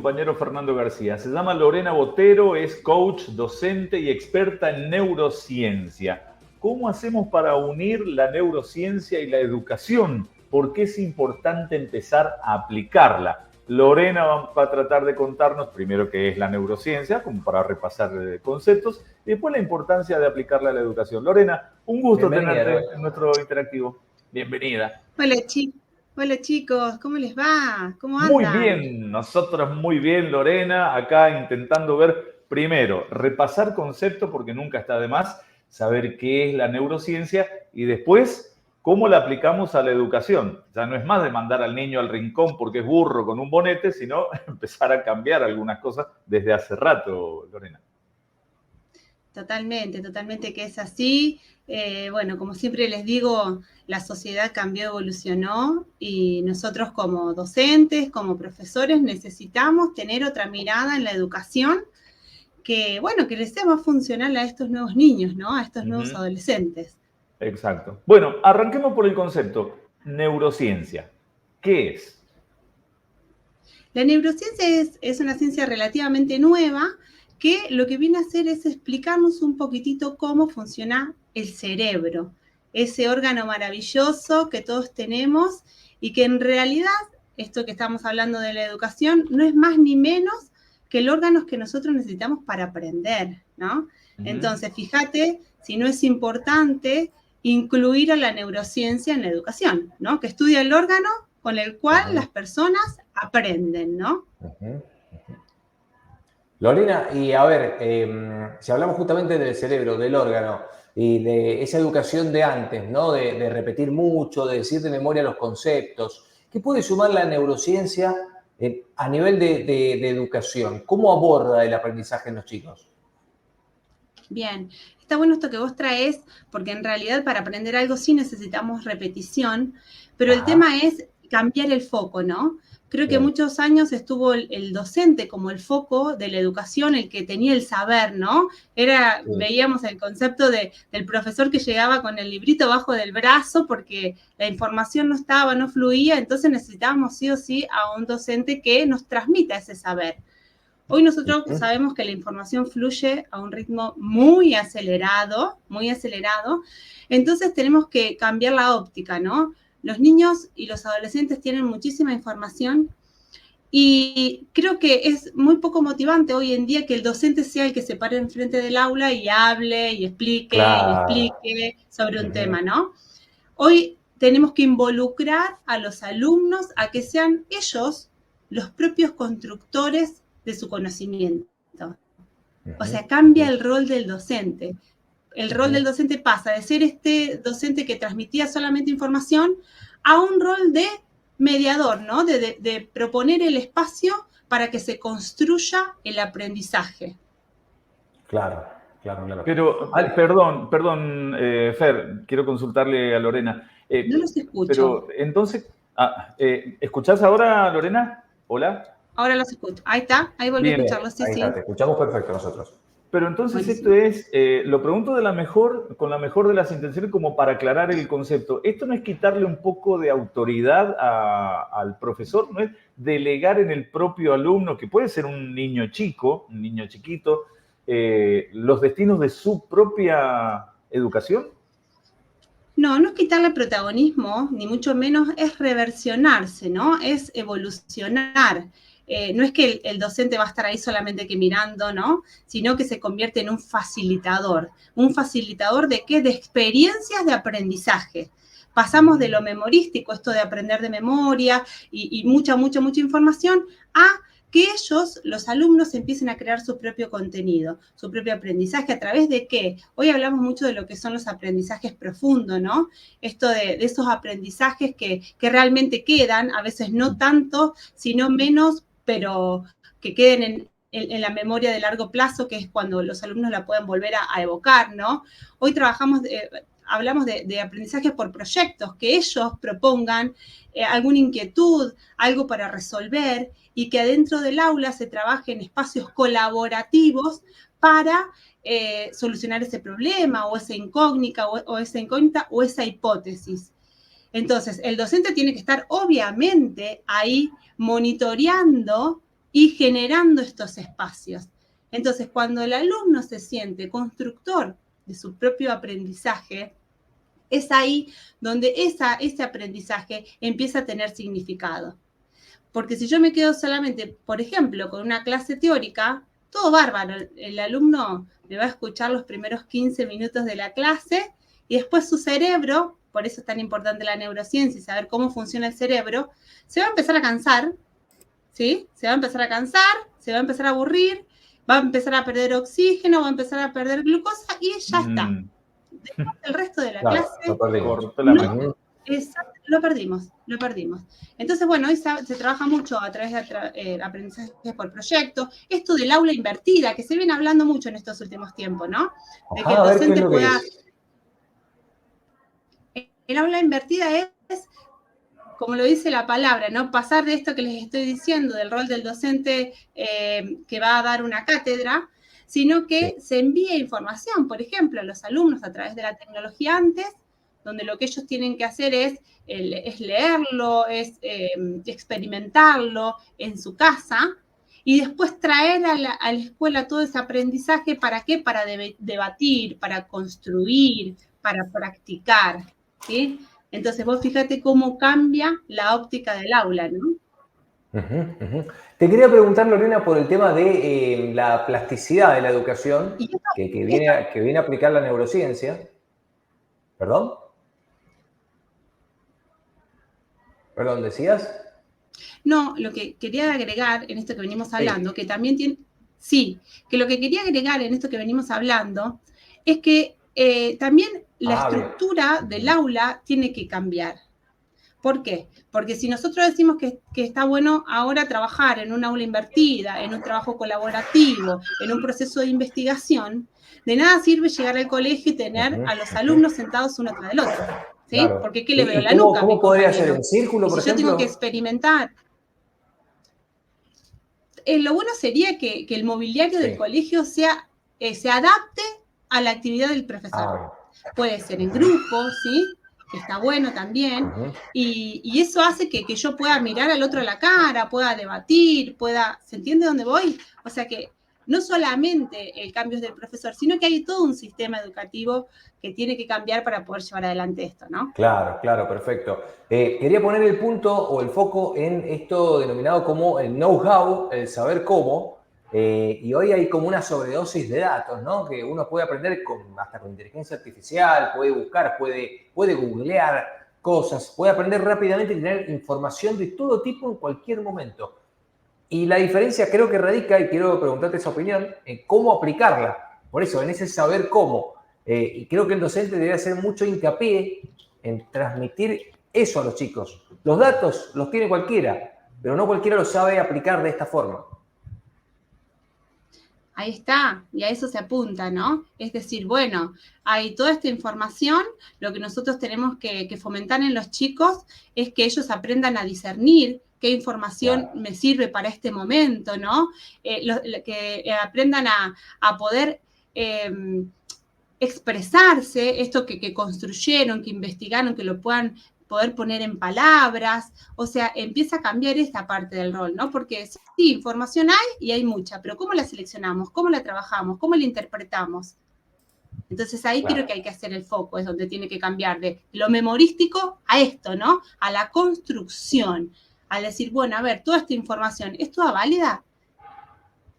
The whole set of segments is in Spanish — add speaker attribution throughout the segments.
Speaker 1: Compañero Fernando García. Se llama Lorena Botero, es coach, docente y experta en neurociencia. ¿Cómo hacemos para unir la neurociencia y la educación? ¿Por qué es importante empezar a aplicarla? Lorena va a tratar de contarnos primero qué es la neurociencia, como para repasar conceptos, y después la importancia de aplicarla a la educación. Lorena, un gusto tenerte en nuestro interactivo. Bienvenida.
Speaker 2: Hola chicos, ¿cómo les va? ¿Cómo andan?
Speaker 1: Muy bien, nosotros muy bien, Lorena, acá intentando ver primero, repasar conceptos porque nunca está de más, saber qué es la neurociencia y después cómo la aplicamos a la educación. Ya no es más de mandar al niño al rincón porque es burro con un bonete, sino empezar a cambiar algunas cosas desde hace rato, Lorena.
Speaker 2: Totalmente que es así. Bueno, como siempre les digo, la sociedad cambió, evolucionó y nosotros como docentes, como profesores, necesitamos tener otra mirada en la educación que, bueno, que les sea más funcional a estos nuevos niños, ¿no? A estos nuevos adolescentes.
Speaker 1: Exacto. Bueno, arranquemos por el concepto. Neurociencia. ¿Qué es?
Speaker 2: La neurociencia es una ciencia relativamente nueva que lo que viene a hacer es explicarnos un poquitito cómo funciona el cerebro, ese órgano maravilloso que todos tenemos y que en realidad, esto que estamos hablando de la educación, no es más ni menos que el órgano que nosotros necesitamos para aprender, ¿no? Entonces, fíjate si no es importante incluir a la neurociencia en la educación, ¿no? Que estudia el órgano con el cual las personas aprenden, ¿no?
Speaker 3: Lorena, y a ver, si hablamos justamente del cerebro, del órgano y de esa educación de antes, ¿no? De repetir mucho, de decir de memoria los conceptos, ¿qué puede sumar la neurociencia a nivel de educación? ¿Cómo aborda el aprendizaje en los chicos?
Speaker 2: Bien, está bueno esto que vos traes, porque en realidad para aprender algo sí necesitamos repetición, pero el tema es cambiar el foco, ¿no? Creo que muchos años estuvo el docente como el foco de la educación, el que tenía el saber, ¿no? Veíamos el concepto del profesor que llegaba con el librito abajo del brazo porque la información no fluía, entonces necesitábamos sí o sí a un docente que nos transmita ese saber. Hoy nosotros sabemos que la información fluye a un ritmo muy acelerado, entonces tenemos que cambiar la óptica, ¿no? Los niños y los adolescentes tienen muchísima información y creo que es muy poco motivante hoy en día que el docente sea el que se pare enfrente del aula y hable y explique sobre un tema, ¿no? Hoy tenemos que involucrar a los alumnos a que sean ellos los propios constructores de su conocimiento. O sea, cambia el rol del docente. El rol del docente pasa de ser este docente que transmitía solamente información a un rol de mediador, ¿no? De proponer el espacio para que se construya el aprendizaje.
Speaker 3: Claro.
Speaker 1: Pero, perdón, Fer, quiero consultarle a Lorena.
Speaker 2: No los escucho.
Speaker 1: Pero entonces, ¿escuchás ahora, Lorena? ¿Hola?
Speaker 2: Ahora los escucho. Ahí está, ahí volví a escucharlos, sí.
Speaker 3: Te escuchamos perfecto nosotros.
Speaker 1: Pero entonces buenísimo. Esto es, lo pregunto con la mejor de las intenciones como para aclarar el concepto. Esto no es quitarle un poco de autoridad al profesor, no es delegar en el propio alumno, que puede ser un niño chico, un niño chiquito, los destinos de su propia educación.
Speaker 2: No es quitarle protagonismo, ni mucho menos, es reversionarse, ¿no? Es evolucionar. No es que el docente va a estar ahí solamente que mirando, ¿no? Sino que se convierte en un facilitador. ¿Un facilitador de qué? De experiencias de aprendizaje. Pasamos de lo memorístico, esto de aprender de memoria y mucha información, a que ellos, los alumnos, empiecen a crear su propio contenido, su propio aprendizaje. ¿A través de qué? Hoy hablamos mucho de lo que son los aprendizajes profundos, ¿no? Esto de esos aprendizajes que realmente quedan, a veces no tanto, sino menos, pero que queden en la memoria de largo plazo, que es cuando los alumnos la pueden volver a evocar, ¿no? Hoy hablamos de aprendizajes por proyectos, que ellos propongan alguna inquietud, algo para resolver, y que adentro del aula se trabaje en espacios colaborativos para solucionar ese problema o esa incógnita o esa hipótesis. Entonces, el docente tiene que estar obviamente ahí monitoreando y generando estos espacios. Entonces, cuando el alumno se siente constructor de su propio aprendizaje, es ahí donde ese aprendizaje empieza a tener significado. Porque si yo me quedo solamente, por ejemplo, con una clase teórica, todo bárbaro, el alumno me va a escuchar los primeros 15 minutos de la clase y después su cerebro, por eso es tan importante la neurociencia y saber cómo funciona el cerebro, se va a empezar a cansar, ¿sí? Se va a empezar a cansar, se va a empezar a aburrir, va a empezar a perder oxígeno, va a empezar a perder glucosa y ya está. Después el resto de la clase lo perdimos. Entonces, bueno, hoy se trabaja mucho a través de aprendizaje por proyecto. Esto del aula invertida, que se viene hablando mucho en estos últimos tiempos, ¿no? De que el docente pueda... El aula invertida es, como lo dice la palabra, ¿no? Pasar de esto que les estoy diciendo, del rol del docente que va a dar una cátedra, sino que se envía información, por ejemplo, a los alumnos a través de la tecnología antes, donde lo que ellos tienen que hacer es leerlo, es experimentarlo en su casa, y después traer a la escuela todo ese aprendizaje, ¿para qué? Para debatir, para construir, para practicar, ¿sí? Entonces vos fíjate cómo cambia la óptica del aula, ¿no?
Speaker 3: Te quería preguntar, Lorena, por el tema de la plasticidad de la educación que viene a aplicar la neurociencia. ¿Perdón? ¿Perdón, decías?
Speaker 2: No, lo que quería agregar en esto que venimos hablando, que también tiene... Sí, que lo que quería agregar en esto que venimos hablando es que también la estructura del aula tiene que cambiar. ¿Por qué? Porque si nosotros decimos que está bueno ahora trabajar en un aula invertida, en un trabajo colaborativo, en un proceso de investigación, de nada sirve llegar al colegio y tener a los alumnos sentados uno tras del otro, ¿sí?
Speaker 3: Claro.
Speaker 2: Porque ¿qué le veo la nuca?
Speaker 3: ¿Cómo podría ser? ¿En círculo, por ejemplo?
Speaker 2: Si yo tengo que experimentar... lo bueno sería que el mobiliario del colegio se adapte a la actividad del profesor. Puede ser en grupo, ¿sí? Que está bueno también, y eso hace que yo pueda mirar al otro a la cara, pueda debatir, ¿se entiende dónde voy? O sea que no solamente el cambio es del profesor, sino que hay todo un sistema educativo que tiene que cambiar para poder llevar adelante esto, ¿no?
Speaker 3: Claro, perfecto. Quería poner el punto o el foco en esto denominado como el know-how, el saber cómo, y hoy hay como una sobredosis de datos, ¿no? Que uno puede aprender hasta con inteligencia artificial, puede buscar, puede googlear cosas, puede aprender rápidamente y tener información de todo tipo en cualquier momento. Y la diferencia creo que radica, y quiero preguntarte esa opinión, en cómo aplicarla. Por eso, en ese saber cómo. Y creo que el docente debe hacer mucho hincapié en transmitir eso a los chicos. Los datos los tiene cualquiera, pero no cualquiera los sabe aplicar de esta forma.
Speaker 2: Ahí está, y a eso se apunta, ¿no? Es decir, bueno, hay toda esta información, lo que nosotros tenemos que fomentar en los chicos es que ellos aprendan a discernir qué información me sirve para este momento, ¿no? Que aprendan a poder expresarse, esto que construyeron, que investigaron, que lo puedan poder poner en palabras, o sea, empieza a cambiar esta parte del rol, ¿no? Porque sí, información hay y hay mucha, pero ¿cómo la seleccionamos? ¿Cómo la trabajamos? ¿Cómo la interpretamos? Entonces ahí creo que hay que hacer el foco, es donde tiene que cambiar de lo memorístico a esto, ¿no? A la construcción, al decir, bueno, a ver, toda esta información, ¿es toda válida?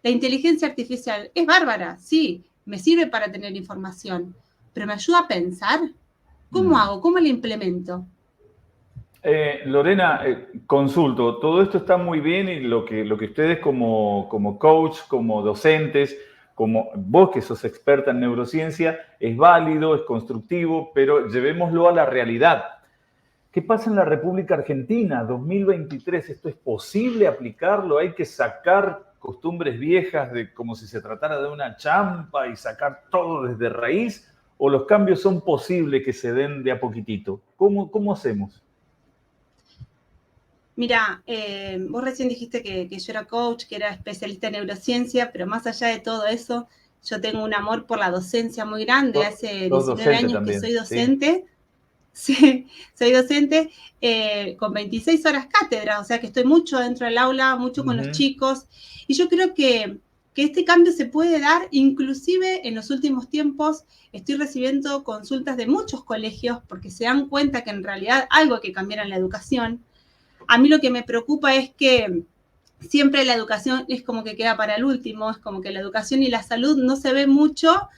Speaker 2: La inteligencia artificial es bárbara, sí, me sirve para tener información, pero ¿me ayuda a pensar? ¿Cómo hago? ¿Cómo la implemento?
Speaker 1: Lorena, consulto, todo esto está muy bien y lo que ustedes como coach, como docentes, como vos que sos experta en neurociencia, es válido, es constructivo, pero llevémoslo a la realidad. ¿Qué pasa en la República Argentina 2023? ¿Esto es posible aplicarlo? ¿Hay que sacar costumbres viejas de como si se tratara de una champa y sacar todo desde raíz? ¿O los cambios son posibles que se den de a poquitito? ¿Cómo hacemos?
Speaker 2: Mira, vos recién dijiste que yo era coach, que era especialista en neurociencia, pero más allá de todo eso, yo tengo un amor por la docencia muy grande. Hace 19 años también, que soy docente. Sí, soy docente con 26 horas cátedra, o sea que estoy mucho dentro del aula, mucho con los chicos, y yo creo que este cambio se puede dar, inclusive en los últimos tiempos estoy recibiendo consultas de muchos colegios porque se dan cuenta que en realidad algo hay que cambiar en la educación. A mí lo que me preocupa es que siempre la educación es como que queda para el último, es como que la educación y la salud no se ve mucho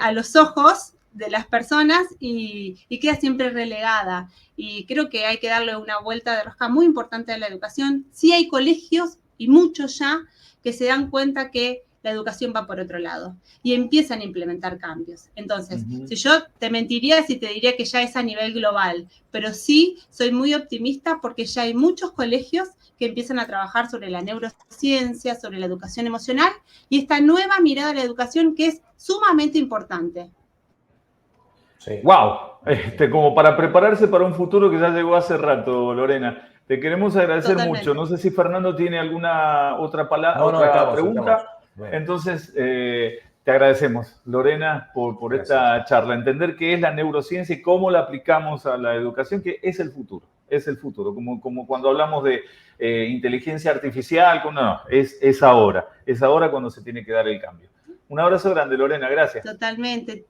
Speaker 2: a los ojos de las personas y queda siempre relegada. Y creo que hay que darle una vuelta de rosca muy importante a la educación. Sí hay colegios, y muchos ya, que se dan cuenta que la educación va por otro lado y empiezan a implementar cambios. Entonces, si yo te mentiría si te diría que ya es a nivel global, pero sí soy muy optimista porque ya hay muchos colegios que empiezan a trabajar sobre la neurociencia, sobre la educación emocional y esta nueva mirada a la educación que es sumamente importante.
Speaker 1: Sí. ¡Wow! Como para prepararse para un futuro que ya llegó hace rato, Lorena. Te queremos agradecer mucho. No sé si Fernando tiene alguna otra pregunta. Entonces, te agradecemos, Lorena, por esta charla. Entender qué es la neurociencia y cómo la aplicamos a la educación, que es el futuro. Es el futuro. Como cuando hablamos de inteligencia artificial, es ahora. Es ahora cuando se tiene que dar el cambio. Un abrazo grande, Lorena. Gracias.
Speaker 2: Totalmente.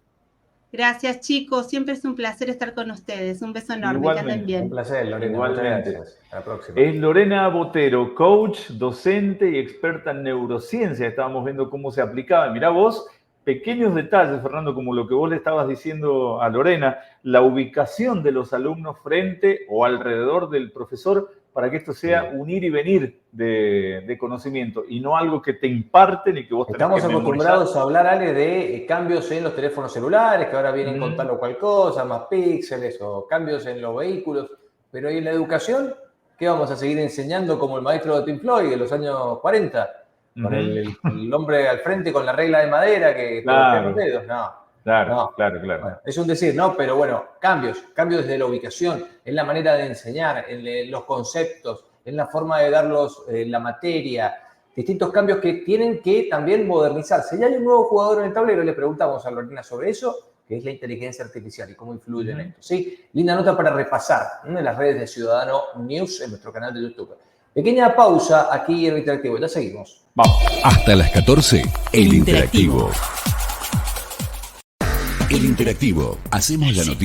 Speaker 2: Gracias, chicos. Siempre es un placer estar con ustedes. Un beso enorme.
Speaker 1: Igualmente.
Speaker 2: Que anden bien.
Speaker 3: Un placer, Lorena.
Speaker 1: Igualmente.
Speaker 3: Gracias. Hasta la próxima.
Speaker 1: Es Lorena Botero, coach, docente y experta en neurociencia. Estábamos viendo cómo se aplicaba. Mirá vos, pequeños detalles, Fernando, como lo que vos le estabas diciendo a Lorena, la ubicación de los alumnos frente o alrededor del profesor para que esto sea unir y venir de conocimiento y no algo que te imparten y que vos tenés que memorizar.
Speaker 3: Estamos acostumbrados a hablar, Ale, de cambios en los teléfonos celulares, que ahora vienen con tal o cual cosa, más píxeles o cambios en los vehículos. Pero ¿y en la educación? ¿Qué vamos a seguir enseñando como el maestro de Pink Floyd de los años 40? Con el hombre al frente con la regla de madera que te golpea los dedos. No.
Speaker 1: Claro.
Speaker 3: Bueno, es un decir, ¿no? Pero bueno, cambios desde la ubicación, en la manera de enseñar, en los conceptos, en la forma de darlos, la materia, distintos cambios que tienen que también modernizarse. Ya hay un nuevo jugador en el tablero, le preguntamos a Lorena sobre eso, que es la inteligencia artificial y cómo influye en esto. ¿Sí? Linda nota para repasar en las redes de Ciudadano News en nuestro canal de YouTube. Pequeña pausa aquí en el Interactivo, ya seguimos.
Speaker 1: Vamos.
Speaker 4: Hasta las 14, el Interactivo. El Interactivo. Hacemos la noticia.